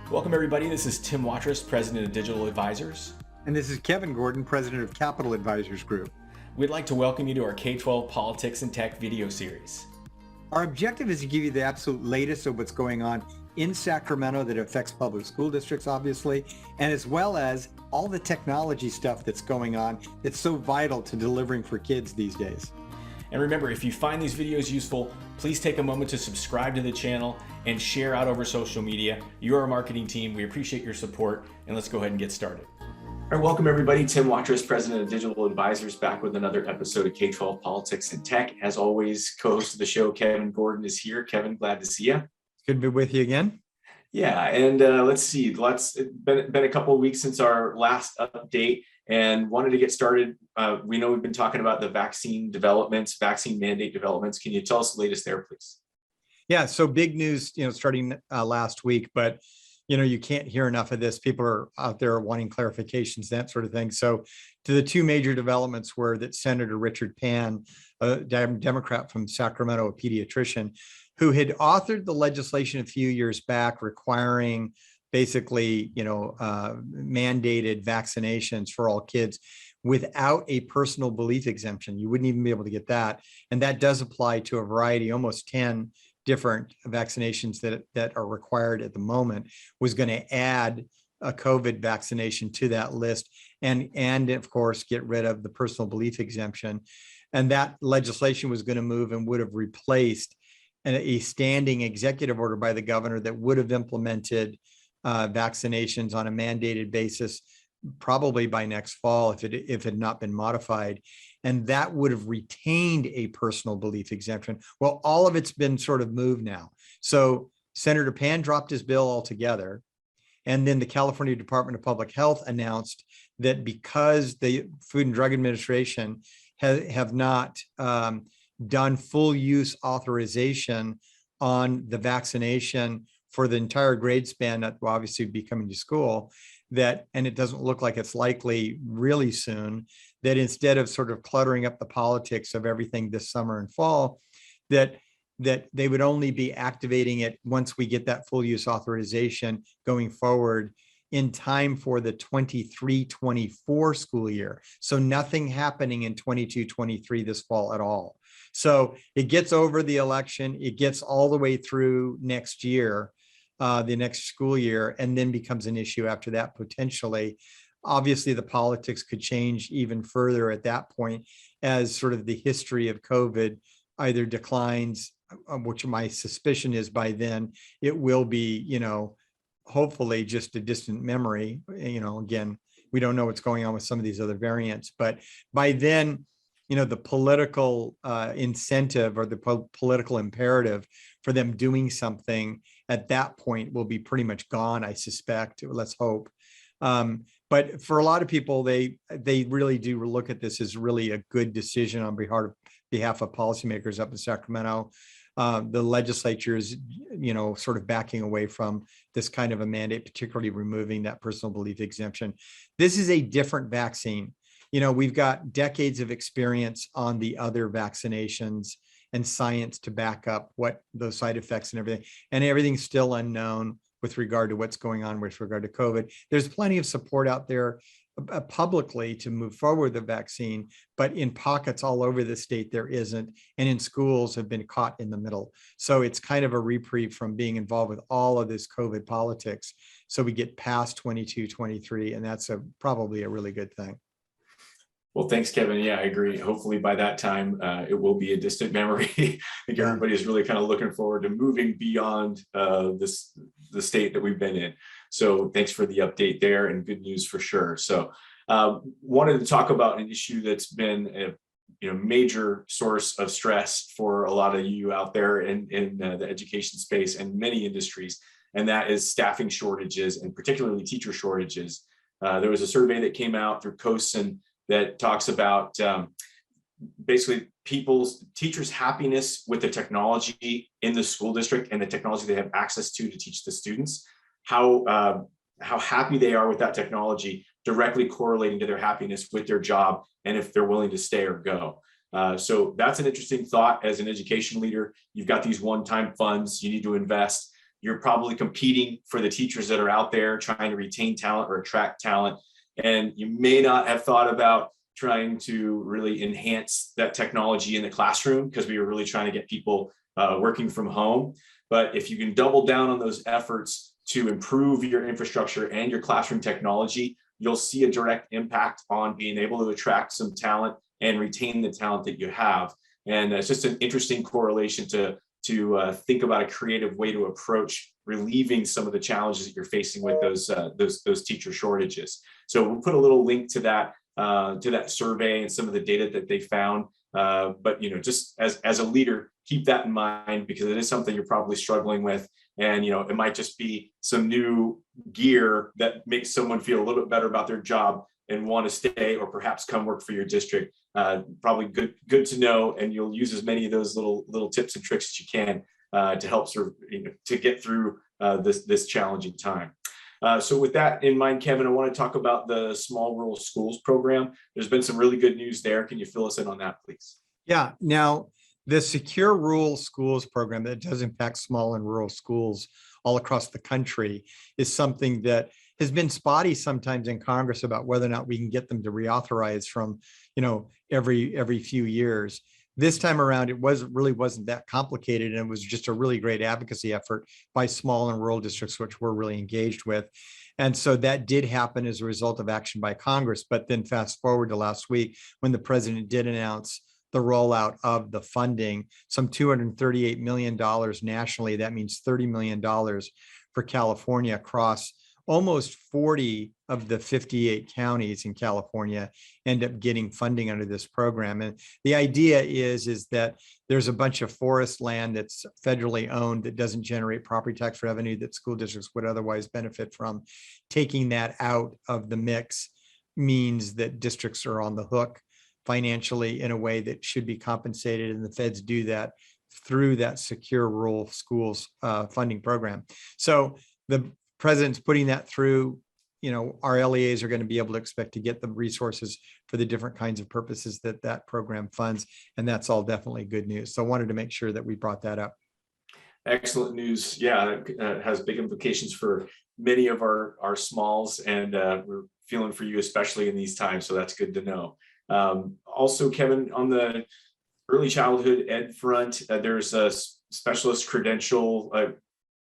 Welcome everybody, this is Tim Watrous, President of Digital Advisors. And this is Kevin Gordon, President of Capital Advisors Group. We'd like to welcome you to our K-12 Politics and Tech video series. Our objective is to give you the absolute latest of what's going on in Sacramento that affects public school districts, obviously, and as well as all the technology stuff that's going on that's so vital to delivering for kids these days. And remember, if you find these videos useful, please take a moment to subscribe to the channel and share out over social media. You're our marketing team. We appreciate your support, and let's go ahead and get started. All right, welcome everybody. Tim Watrous, President of Digital Advisors, back with another episode of K-12 Politics and Tech. As always, co-host of the show, Kevin Gordon, is here. Kevin, glad to see you. Good to be with you again. Yeah, and let's see. It's been a couple of weeks since our last update, and wanted to get started. We know we've been talking about the vaccine developments, vaccine mandate developments. Can you tell us the latest there, please? Yeah, so big news, starting last week, but you can't hear enough of this. People are out there wanting clarifications, that sort of thing. So the two major developments were that Senator Richard Pan, a Democrat from Sacramento, a pediatrician, who had authored the legislation a few years back requiring basically, mandated vaccinations for all kids without a personal belief exemption. You wouldn't even be able to get that. And that does apply to a variety, almost 10 different vaccinations that are required at the moment, was going to add a COVID vaccination to that list and of course, get rid of the personal belief exemption. And that legislation was going to move and would have replaced a standing executive order by the governor that would have implemented vaccinations on a mandated basis, probably by next fall if it had not been modified. And that would have retained a personal belief exemption. Well, all of it's been sort of moved now. So Senator Pan dropped his bill altogether. And then the California Department of Public Health announced that because the Food and Drug Administration have not done full use authorization on the vaccination for the entire grade span that will obviously be coming to school, and it doesn't look like it's likely really soon, that instead of sort of cluttering up the politics of everything this summer and fall, that they would only be activating it once we get that full use authorization going forward in time for the 23-24 school year. So nothing happening in 22-23 this fall at all. So it gets over the election, it gets all the way through next year, the next school year, and then becomes an issue after that potentially. Obviously, the politics could change even further at that point as sort of the history of COVID either declines, which my suspicion is by then it will be, hopefully just a distant memory. Again, we don't know what's going on with some of these other variants, but by then, the political incentive or the political imperative for them doing something at that point will be pretty much gone, I suspect. Let's hope. But for a lot of people, they really do look at this as really a good decision on behalf of policymakers up in Sacramento. The legislature is, sort of backing away from this kind of a mandate, particularly removing that personal belief exemption. This is a different vaccine. We've got decades of experience on the other vaccinations and science to back up what those side effects and everything's still unknown with regard to what's going on with regard to COVID. There's plenty of support out there publicly to move forward the vaccine, but in pockets all over the state there isn't, and in schools have been caught in the middle. So it's kind of a reprieve from being involved with all of this COVID politics. So we get past 22-23, and that's probably a really good thing. Well, thanks, Kevin. Yeah, I agree. Hopefully by that time, it will be a distant memory. I think everybody is really kind of looking forward to moving beyond the state that we've been in. So thanks for the update there, and good news for sure. So wanted to talk about an issue that's been a major source of stress for a lot of you out there in the education space and many industries, and that is staffing shortages and particularly teacher shortages. There was a survey that came out through COSN that talks about basically teachers' happiness with the technology in the school district and the technology they have access to teach the students, how happy they are with that technology, directly correlating to their happiness with their job and if they're willing to stay or go. So that's an interesting thought as an education leader. You've got these one-time funds you need to invest. you're probably competing for the teachers that are out there trying to retain talent or attract talent. And you may not have thought about trying to really enhance that technology in the classroom because we were really trying to get people working from home. But if you can double down on those efforts to improve your infrastructure and your classroom technology, you'll see a direct impact on being able to attract some talent and retain the talent that you have. And it's just an interesting correlation to think about a creative way to approach relieving some of the challenges that you're facing with those teacher shortages. So we'll put a little link to that survey and some of the data that they found. But just as a leader, keep that in mind because it is something you're probably struggling with. And it might just be some new gear that makes someone feel a little bit better about their job and want to stay or perhaps come work for your district. Probably good to know, and you'll use as many of those little tips and tricks as you can to help sort of to get through this challenging time. So with that in mind, Kevin, I want to talk about the Small Rural Schools program. There's been some really good news there. Can you fill us in on that, please? Yeah. Now, the Secure Rural Schools program that does impact small and rural schools all across the country is something that has been spotty sometimes in Congress about whether or not we can get them to reauthorize from, every few years. This time around, it really wasn't that complicated, and it was just a really great advocacy effort by small and rural districts, which we're really engaged with. And so that did happen as a result of action by Congress. But then fast forward to last week when the president did announce the rollout of the funding, some $238 million nationally. That means $30 million for California across almost 40 of the 58 counties in California end up getting funding under this program. And the idea is that there's a bunch of forest land that's federally owned that doesn't generate property tax revenue that school districts would otherwise benefit from. Taking that out of the mix means that districts are on the hook financially in a way that should be compensated, and the feds do that through that Secure Rural Schools funding program. So the president's putting that through. Our LEAs are going to be able to expect to get the resources for the different kinds of purposes that program funds, and that's all definitely good news. So I wanted to make sure that we brought that up. Excellent news. Yeah, it has big implications for many of our smalls, and we're feeling for you, especially in these times. So that's good to know. Also, Kevin, on the early childhood ed front, there's a specialist credential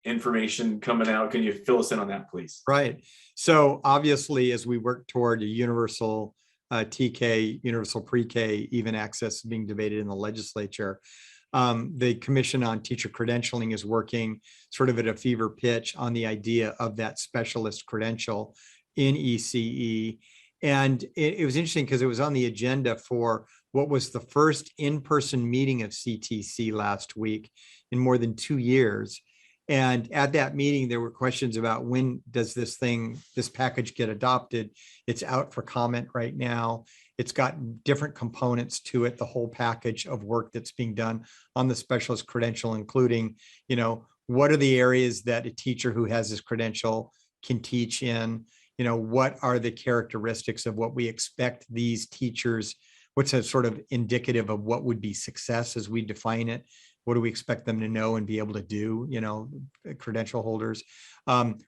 information coming out. Can you fill us in on that, please? Right. So obviously, as we work toward a universal TK, universal pre-K, even access being debated in the legislature, the Commission on Teacher Credentialing is working sort of at a fever pitch on the idea of that specialist credential in ECE. And it was interesting because it was on the agenda for what was the first in-person meeting of CTC last week in more than 2 years. And at that meeting, there were questions about when does this package get adopted? It's out for comment right now. It's got different components to it, the whole package of work that's being done on the specialist credential, including, what are the areas that a teacher who has this credential can teach in? What are the characteristics of what we expect these teachers, what's a sort of indicative of what would be success as we define it? What do we expect them to know and be able to do, credential holders?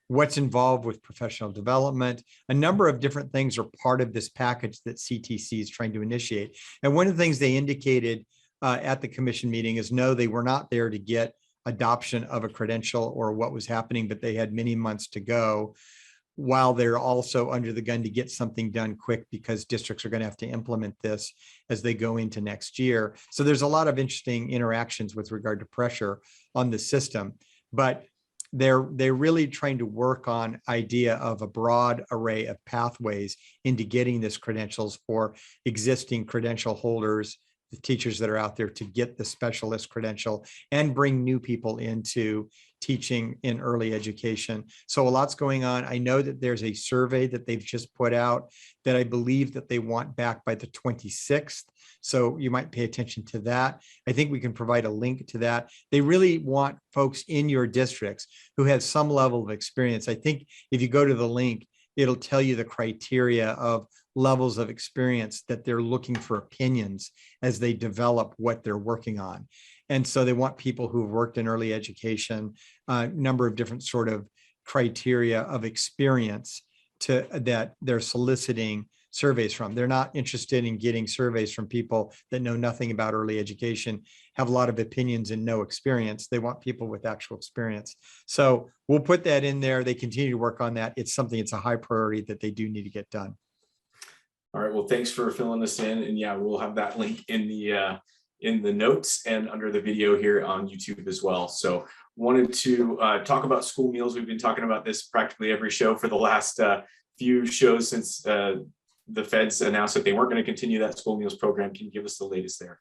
What's involved with professional development? A number of different things are part of this package that CTC is trying to initiate. And one of the things they indicated at the commission meeting is no, they were not there to get adoption of a credential or what was happening, but they had many months to go, while they're also under the gun to get something done quick because districts are going to have to implement this as they go into next year. So there's a lot of interesting interactions with regard to pressure on the system, but they're really trying to work on idea of a broad array of pathways into getting this credentials for existing credential holders, the teachers that are out there, to get the specialist credential and bring new people into teaching in early education. So a lot's going on. I know that there's a survey that they've just put out that I believe that they want back by the 26th. So you might pay attention to that. I think we can provide a link to that. They really want folks in your districts who have some level of experience. I think if you go to the link, it'll tell you the criteria of levels of experience that they're looking for opinions as they develop what they're working on. And so they want people who've worked in early education, a number of different sort of criteria of experience that they're soliciting surveys from. They're not interested in getting surveys from people that know nothing about early education, have a lot of opinions and no experience. They want people with actual experience. So we'll put that in there. They continue to work on that. It's a high priority that they do need to get done. All right, well, thanks for filling this in. And yeah, we'll have that link in the notes and under the video here on YouTube as well. So wanted to talk about school meals. We've been talking about this practically every show for the last few shows since the feds announced that they weren't going to continue that school meals program. Can you give us the latest there?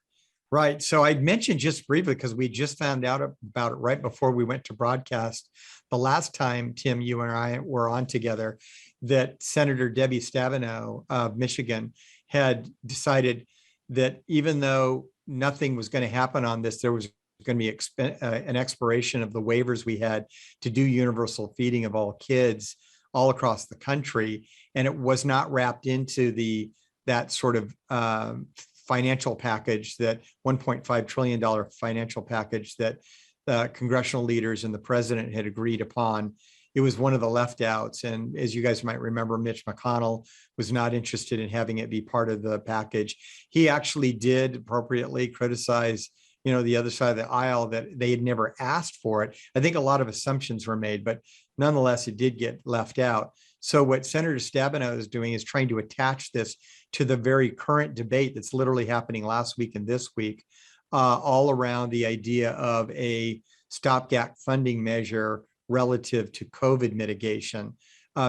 Right. So I mentioned just briefly, because we just found out about it right before we went to broadcast. The last time, Tim, you and I were on together, that Senator Debbie Stabenow of Michigan had decided that even though nothing was going to happen on this, there was going to be an expiration of the waivers we had to do universal feeding of all kids all across the country. And it was not wrapped into that sort of financial package, that $1.5 trillion financial package that congressional leaders and the president had agreed upon. It was one of the left outs. And as you guys might remember, Mitch McConnell was not interested in having it be part of the package. He actually did appropriately criticize, the other side of the aisle, that they had never asked for it. I think a lot of assumptions were made, but nonetheless, it did get left out. So what Senator Stabenow is doing is trying to attach this to the very current debate that's literally happening last week and this week, all around the idea of a stopgap funding measure relative to COVID mitigation.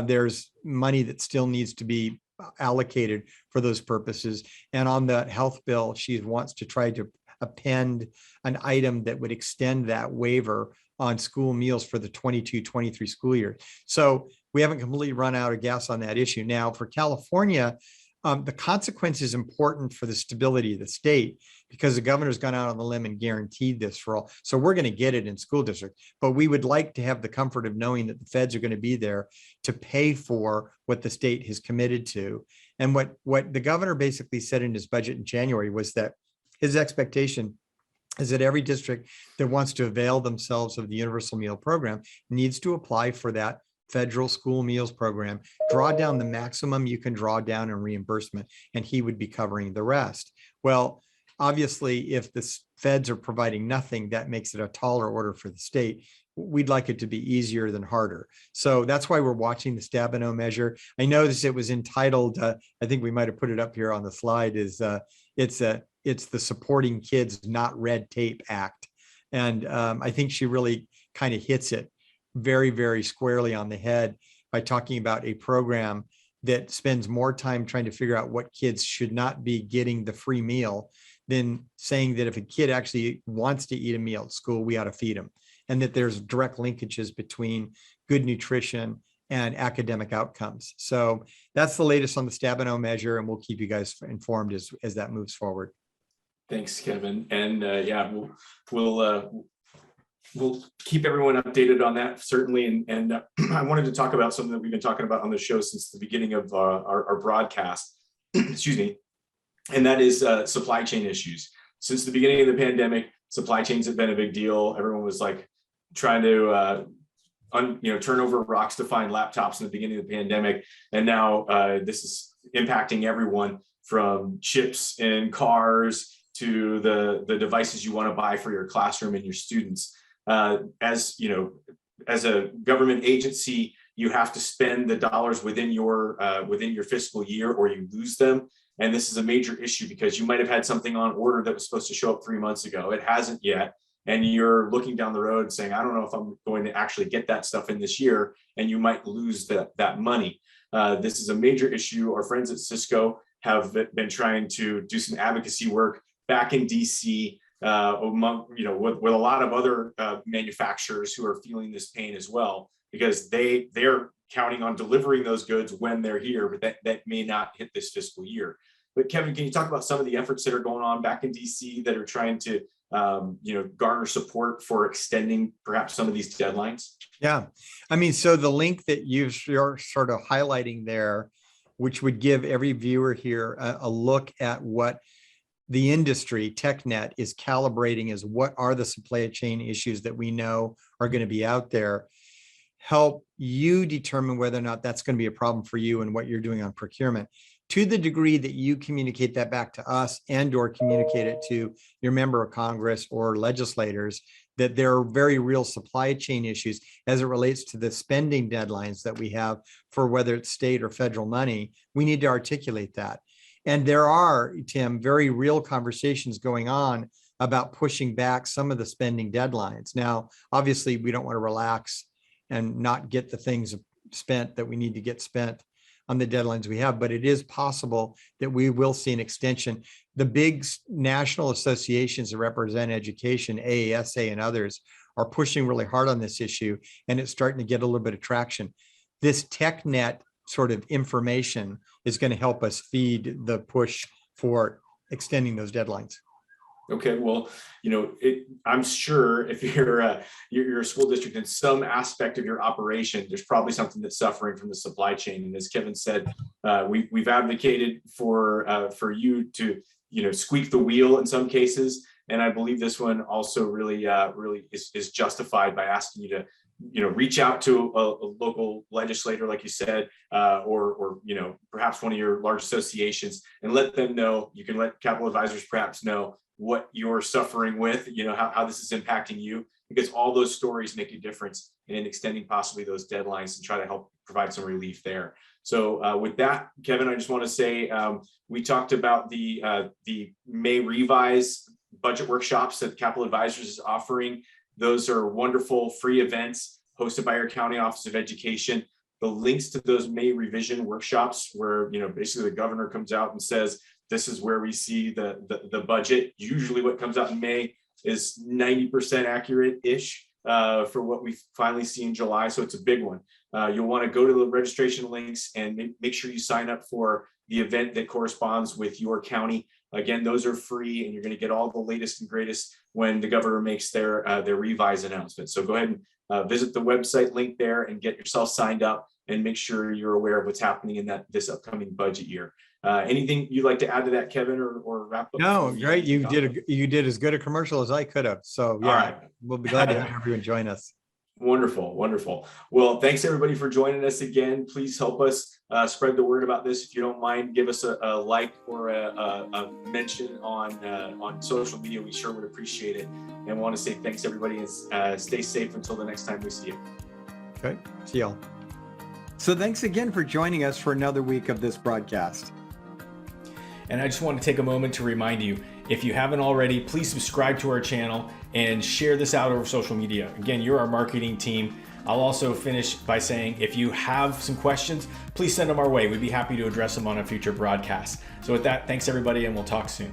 There's money that still needs to be allocated for those purposes. And on that health bill, she wants to try to append an item that would extend that waiver on school meals for the 22-23 school year. So we haven't completely run out of gas on that issue. Now, for California, the consequence is important for the stability of the state, because the governor's gone out on the limb and guaranteed this for all. So we're going to get it in school districts, but we would like to have the comfort of knowing that the feds are going to be there to pay for what the state has committed to. And what the governor basically said in his budget in January was that his expectation is that every district that wants to avail themselves of the universal meal program needs to apply for that federal school meals program, draw down the maximum you can draw down in reimbursement, and he would be covering the rest. Well, obviously, if the feds are providing nothing, that makes it a taller order for the state. We'd like it to be easier than harder. So that's why we're watching the Stabenow measure. I noticed it was entitled, I think we might have put it up here on the slide, it's the Supporting Kids Not Red Tape Act. And I think she really kind of hits it very, very squarely on the head by talking about a program that spends more time trying to figure out what kids should not be getting the free meal than saying that if a kid actually wants to eat a meal at school, we ought to feed them. And that there's direct linkages between good nutrition and academic outcomes. So that's the latest on the Stabenow measure, and we'll keep you guys informed as that moves forward. Thanks, Kevin. And yeah, we'll keep everyone updated on that, certainly. And I wanted to talk about something that we've been talking about on the show since the beginning of our broadcast, excuse me, and that is supply chain issues. Since the beginning of the pandemic, supply chains have been a big deal. Everyone was like trying to turn over rocks to find laptops in the beginning of the pandemic. And now this is impacting everyone, from chips in cars to the devices you want to buy for your classroom and your students. As you know, as a government agency, you have to spend the dollars within your fiscal year, or you lose them. And this is a major issue, because you might have had something on order that was supposed to show up 3 months ago. It hasn't yet. And you're looking down the road saying, I don't know if I'm going to actually get that stuff in this year, and you might lose that money. This is a major issue. Our friends at Cisco have been trying to do some advocacy work back in DC, with a lot of other manufacturers who are feeling this pain as well, because they're counting on delivering those goods when they're here, but that may not hit this fiscal year. But Kevin, can you talk about some of the efforts that are going on back in DC that are trying to garner support for extending perhaps some of these deadlines? Yeah, I mean, so the link that you're sort of highlighting there, which would give every viewer here a look at what the industry, TechNet, is calibrating is what are the supply chain issues that we know are going to be out there. Help you determine whether or not that's going to be a problem for you and what you're doing on procurement. To the degree that you communicate that back to us and or communicate it to your member of Congress or legislators, that there are very real supply chain issues as it relates to the spending deadlines that we have for whether it's state or federal money, we need to articulate that. And there are, Tim, very real conversations going on about pushing back some of the spending deadlines. Now, obviously, we don't want to relax and not get the things spent that we need to get spent on the deadlines we have, but it is possible that we will see an extension. The big national associations that represent education, AASA and others, are pushing really hard on this issue, and it's starting to get a little bit of traction. This TechNet sort of information is going to help us feed the push for extending those deadlines. Okay, well, I'm sure if you're a school district in some aspect of your operation, there's probably something that's suffering from the supply chain. And as Kevin said, we've advocated for you to squeak the wheel in some cases, and I believe this one also really is justified by asking you to reach out to a local legislator, like you said, or perhaps one of your large associations, and let them know. You can let capital advisors perhaps know what you're suffering with, how this is impacting you, because all those stories make a difference in extending possibly those deadlines and try to help provide some relief there. So with that, Kevin, I just want to say we talked about the May Revise budget workshops that Capital Advisors is offering. Those are wonderful free events hosted by our County Office of Education. The links to those May revision workshops, where basically the governor comes out and says, this is where we see the budget. Usually what comes out in May is 90% accurate-ish for what we finally see in July. So it's a big one. You'll want to go to the registration links and make sure you sign up for the event that corresponds with your county. Again, those are free, and you're going to get all the latest and greatest when the governor makes their revise announcement. So go ahead and visit the website link there and get yourself signed up, and make sure you're aware of what's happening in this upcoming budget year. Anything you'd like to add to that, Kevin, or wrap up? No, great. You did as good a commercial as I could have. So yeah, all right. We'll be glad to have everyone join us. Wonderful, wonderful. Well, thanks everybody for joining us again. Please help us spread the word about this. If you don't mind, give us a like or a mention on social media. We sure would appreciate it. And want to say thanks everybody, and stay safe until the next time we see you. Okay, see y'all. So thanks again for joining us for another week of this broadcast. And I just want to take a moment to remind you, if you haven't already, please subscribe to our channel and share this out over social media. Again, you're our marketing team. I'll also finish by saying, if you have some questions, please send them our way. We'd be happy to address them on a future broadcast. So with that, thanks everybody, and we'll talk soon.